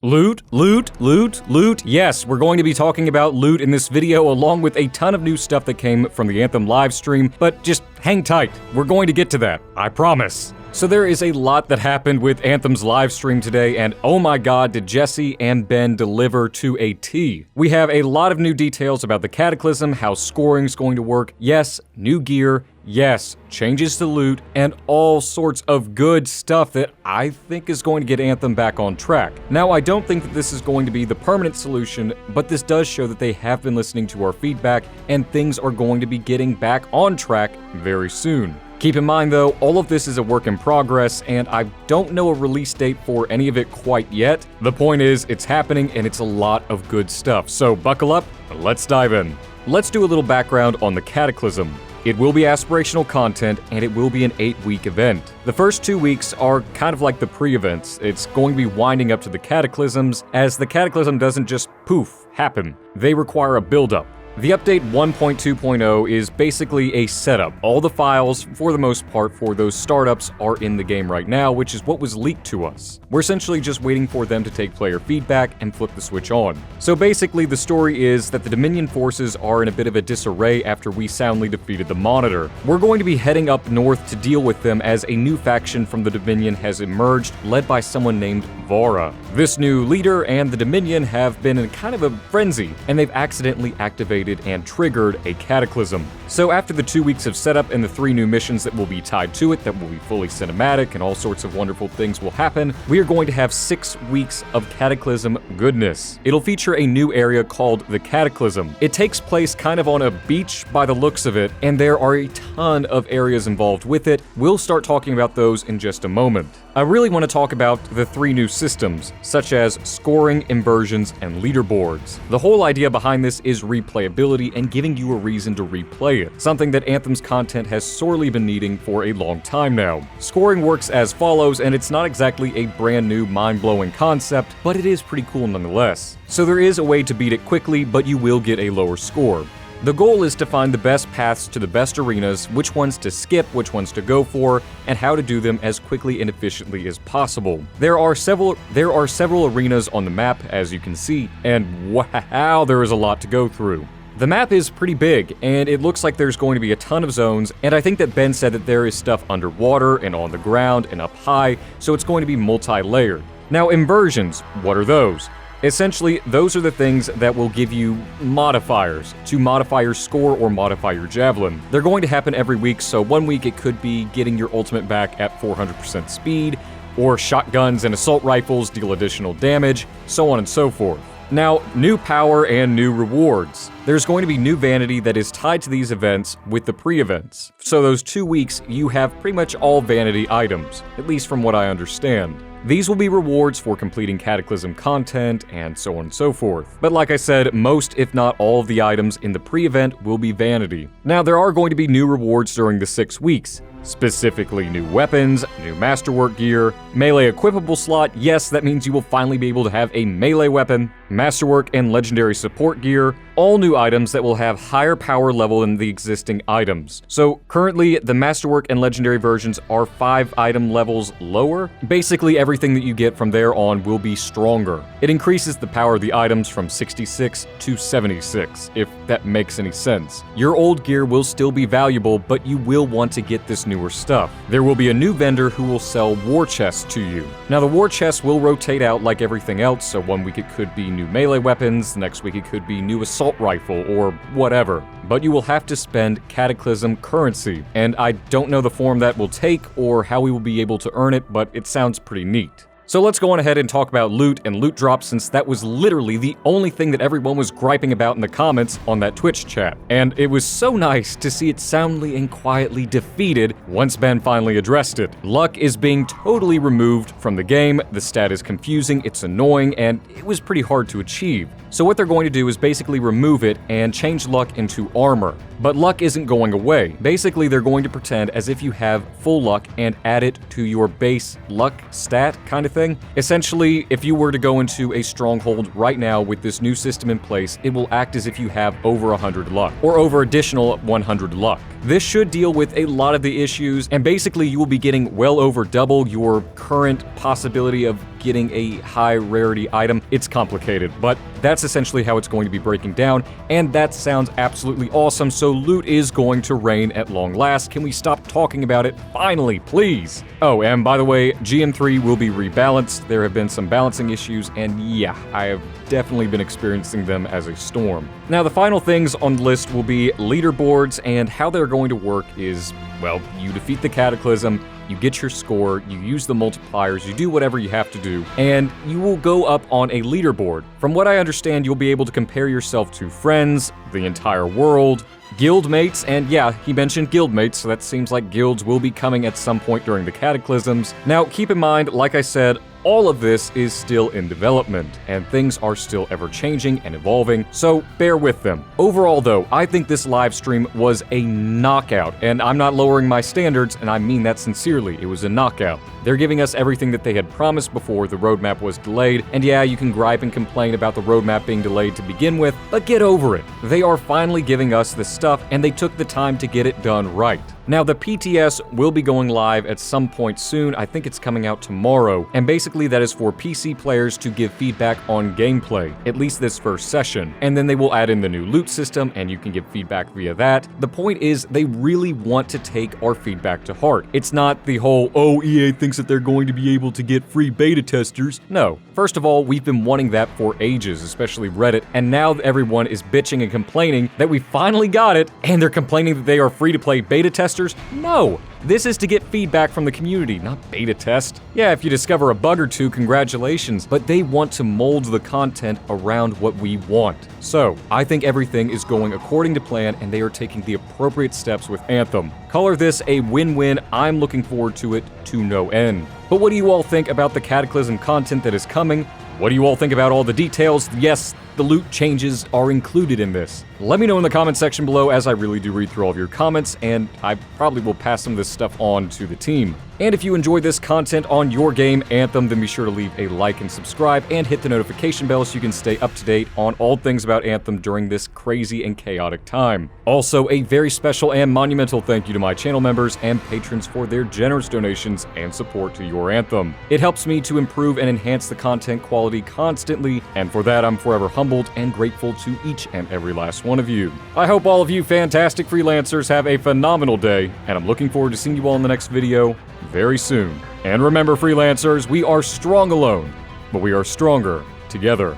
Loot, loot, loot, loot. Yes, we're going to be talking about loot in this video along with a ton of new stuff that came from the Anthem live stream, but just hang tight. We're going to get to that, I promise. So there is a lot that happened with Anthem's live stream today, and oh my god, did Jesse and Ben deliver to a T. We have a lot of new details about the Cataclysm, how scoring's going to work, yes, new gear, yes, changes to loot, and all sorts of good stuff that I think is going to get Anthem back on track. Now, I don't think that this is going to be the permanent solution, but this does show that they have been listening to our feedback, and things are going to be getting back on track very soon. Keep in mind though, all of this is a work in progress, and I don't know a release date for any of it quite yet. The point is, it's happening and it's a lot of good stuff. So buckle up, let's dive in. Let's do a little background on the Cataclysm. It will be aspirational content, and it will be an 8-week event. The first 2 weeks are kind of like the pre-events. It's going to be winding up to the Cataclysms, as the Cataclysm doesn't just poof, happen. They require a build-up. The update 1.2.0 is basically a setup. All the files, for the most part, for those startups are in the game right now, which is what was leaked to us. We're essentially just waiting for them to take player feedback and flip the switch on. So basically, the story is that the Dominion forces are in a bit of a disarray after we soundly defeated the Monitor. We're going to be heading up north to deal with them as a new faction from the Dominion has emerged, led by someone named Vara. This new leader and the Dominion have been in kind of a frenzy, and they've accidentally activated and triggered a cataclysm. So after the 2 weeks of setup and the 3 new missions that will be tied to it, that will be fully cinematic and all sorts of wonderful things will happen, we are going to have 6 weeks of Cataclysm goodness. It'll feature a new area called the Cataclysm. It takes place kind of on a beach by the looks of it, and there are a ton of areas involved with it. We'll start talking about those in just a moment. I really want to talk about the 3 new systems, such as scoring, inversions, and leaderboards. The whole idea behind this is replayability and giving you a reason to replay it, something that Anthem's content has sorely been needing for a long time now. Scoring works as follows, and it's not exactly a brand new mind-blowing concept, but it is pretty cool nonetheless. So there is a way to beat it quickly, but you will get a lower score. The goal is to find the best paths to the best arenas, which ones to skip, which ones to go for, and how to do them as quickly and efficiently as possible. There are several arenas on the map, as you can see, and wow, there is a lot to go through. The map is pretty big, and it looks like there's going to be a ton of zones, and I think that Ben said that there is stuff underwater and on the ground and up high, so it's going to be multi-layered. Now, inversions, what are those? Essentially, those are the things that will give you modifiers to modify your score or modify your javelin. They're going to happen every week, so 1 week it could be getting your ultimate back at 400% speed, or shotguns and assault rifles deal additional damage, so on and so forth. Now, new power and new rewards. There's going to be new vanity that is tied to these events with the pre-events. So those 2 weeks, you have pretty much all vanity items, at least from what I understand. These will be rewards for completing Cataclysm content, and so on and so forth. But like I said, most, if not all of the items in the pre-event will be vanity. Now, there are going to be new rewards during the 6 weeks. Specifically new weapons, new masterwork gear, melee equipable slot, yes, that means you will finally be able to have a melee weapon, masterwork and legendary support gear, all new items that will have higher power level than the existing items. So currently, the masterwork and legendary versions are 5 item levels lower. Basically, everything that you get from there on will be stronger. It increases the power of the items from 66 to 76, if that makes any sense. Your old gear will still be valuable, but you will want to get this newer stuff. There will be a new vendor who will sell war chests to you. Now, the war chests will rotate out like everything else, so 1 week it could be new melee weapons, the next week it could be new assault rifle, or whatever. But you will have to spend Cataclysm currency, and I don't know the form that will take or how we will be able to earn it, but it sounds pretty neat. So let's go on ahead and talk about loot and loot drops, since that was literally the only thing that everyone was griping about in the comments on that Twitch chat. And it was so nice to see it soundly and quietly defeated once Ben finally addressed it. Luck is being totally removed from the game, the stat is confusing, it's annoying, and it was pretty hard to achieve. So what they're going to do is basically remove it and change luck into armor. But luck isn't going away. Basically, they're going to pretend as if you have full luck and add it to your base luck stat kind of thing. Essentially, if you were to go into a stronghold right now with this new system in place, it will act as if you have over 100 luck, or over additional 100 luck. This should deal with a lot of the issues, and basically you will be getting well over double your current possibility of getting a high rarity item. It's complicated, but that's essentially how it's going to be breaking down, and that sounds absolutely awesome, so loot is going to reign at long last. Can we stop talking about it? Finally, please! Oh, and by the way, GM3 will be rebalanced. There have been some balancing issues, and yeah, I have definitely been experiencing them as a storm. Now, the final things on the list will be leaderboards, and how they're going to work is, well, you defeat the Cataclysm, you get your score, you use the multipliers, you do whatever you have to do, and you will go up on a leaderboard. From what I understand, you'll be able to compare yourself to friends, the entire world, guildmates, and yeah, he mentioned guildmates, so that seems like guilds will be coming at some point during the Cataclysms. Now, keep in mind, like I said, all of this is still in development, and things are still ever-changing and evolving, so bear with them. Overall, though, I think this live stream was a knockout, and I'm not lowering my standards, and I mean that sincerely. It was a knockout. They're giving us everything that they had promised before the roadmap was delayed, and yeah, you can gripe and complain about the roadmap being delayed to begin with, but get over it. They are finally giving us this stuff, and they took the time to get it done right. Now, the PTS will be going live at some point soon. I think it's coming out tomorrow, and basically that is for PC players to give feedback on gameplay, at least this first session, and then they will add in the new loot system, and you can give feedback via that. The point is, they really want to take our feedback to heart. It's not the whole, oh, EA thinks that they're going to be able to get free beta testers. No. First of all, we've been wanting that for ages, especially Reddit, and now everyone is bitching and complaining that we finally got it, and they're complaining that they are free-to-play beta testers. No, this is to get feedback from the community, not beta test. Yeah, if you discover a bug or two, congratulations, but they want to mold the content around what we want. So, I think everything is going according to plan, and they are taking the appropriate steps with Anthem. Color this a win-win. I'm looking forward to it to no end. But what do you all think about the Cataclysm content that is coming? What do you all think about all the details? Yes, the loot changes are included in this. Let me know in the comment section below, as I really do read through all of your comments, and I probably will pass some of this stuff on to the team. And if you enjoyed this content on your game, Anthem, then be sure to leave a like and subscribe, and hit the notification bell so you can stay up to date on all things about Anthem during this crazy and chaotic time. Also, a very special and monumental thank you to my channel members and patrons for their generous donations and support to your Anthem. It helps me to improve and enhance the content quality constantly, and for that I'm forever humbled and grateful to each and every last one of you. I hope all of you fantastic freelancers have a phenomenal day, and I'm looking forward to seeing you all in the next video very soon. And remember, freelancers, we are strong alone, but we are stronger together.